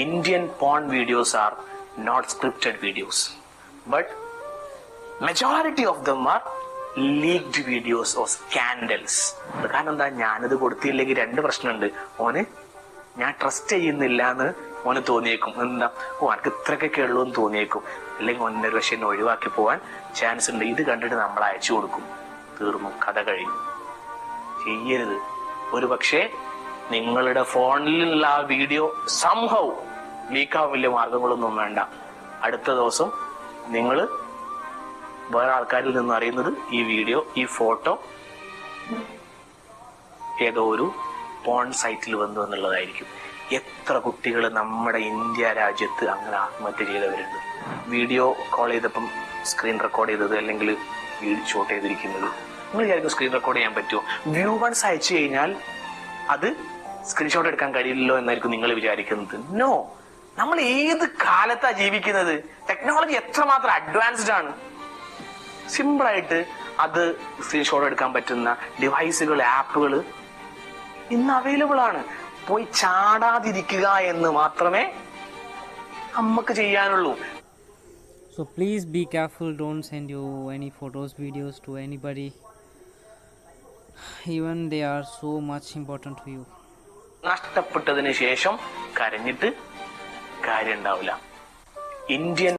Indian porn videos are not scripted videos, but majority of them are leaked videos or scandals. കാരണം എന്താ, ഞാനിത് കൊടുത്തില്ലെങ്കിൽ രണ്ട് പ്രശ്നമുണ്ട്. ഓന് ഞാൻ ട്രസ്റ്റ് ചെയ്യുന്നില്ല എന്ന് ഓന് തോന്നിയേക്കും. എന്താ, എനിക്ക് ഇത്രയൊക്കെ ഉള്ളൂ എന്ന് തോന്നിയേക്കും. അല്ലെങ്കിൽ ഒന്നൊരു പക്ഷെ എന്നെ ഒഴിവാക്കി പോവാൻ ചാൻസ് ഉണ്ട്. ഇത് കണ്ടിട്ട് നമ്മൾ അയച്ചു കൊടുക്കും. തീർന്നു, കഥ കഴിഞ്ഞു. ചെയ്യരുത്. ഒരു പക്ഷേ നിങ്ങളുടെ ഫോണിലുള്ള ആ വീഡിയോ സംഭവ ലീക്കാവാൻ വലിയ മാർഗങ്ങളൊന്നും വേണ്ട. അടുത്ത ദിവസം നിങ്ങൾ വേറെ ആൾക്കാരിൽ നിന്ന് അറിയുന്നത് ഈ വീഡിയോ, ഈ ഫോട്ടോ ഏതോ ഒരു പോൺ സൈറ്റിൽ വന്നു എന്നുള്ളതായിരിക്കും. എത്ര കുട്ടികൾ നമ്മുടെ ഇന്ത്യ രാജ്യത്ത് അങ്ങനെ ആത്മഹത്യ ചെയ്തവരുണ്ട്. വീഡിയോ കോൾ ചെയ്തപ്പം സ്ക്രീൻ റെക്കോർഡ് ചെയ്തത് അല്ലെങ്കിൽ വീഡിയോ ഷൂട്ട് ചെയ്തിരിക്കുന്നത്. നിങ്ങൾ വിചാരിക്കും സ്ക്രീൻ റെക്കോർഡ് ചെയ്യാൻ പറ്റുമോ? വ്യൂ വൺസ് അയച്ചു കഴിഞ്ഞാൽ അത് സ്ക്രീൻഷോട്ട് എടുക്കാൻ കഴിയില്ലല്ലോ എന്നായിരിക്കും നിങ്ങൾ വിചാരിക്കുന്നത്. നോ, നമ്മൾ ഏത് കാലത്താ ജീവിക്കുന്നത്? ടെക്നോളജി എത്രമാത്രം അഡ്വാൻസ്ഡ് ആണ്. സിമ്പിളായിട്ട് അത് സ്ക്രീൻഷോട്ട് എടുക്കാൻ പറ്റുന്ന ഡിവൈസുകൾ, ആപ്പുകൾ ഇന്ന് അവൈലബിൾ ആണ്. പോയി ചാടാതിരിക്കുക എന്ന് മാത്രമേ നമുക്ക് ചെയ്യാനുള്ളൂ. So please be careful, don't send you any photos, videos to anybody, even they are so much important to you. നഷ്ടപ്പെട്ടതിന് ശേഷം കരഞ്ഞിട്ട് കാര്യം ഉണ്ടാവില്ല. ഇന്ത്യൻ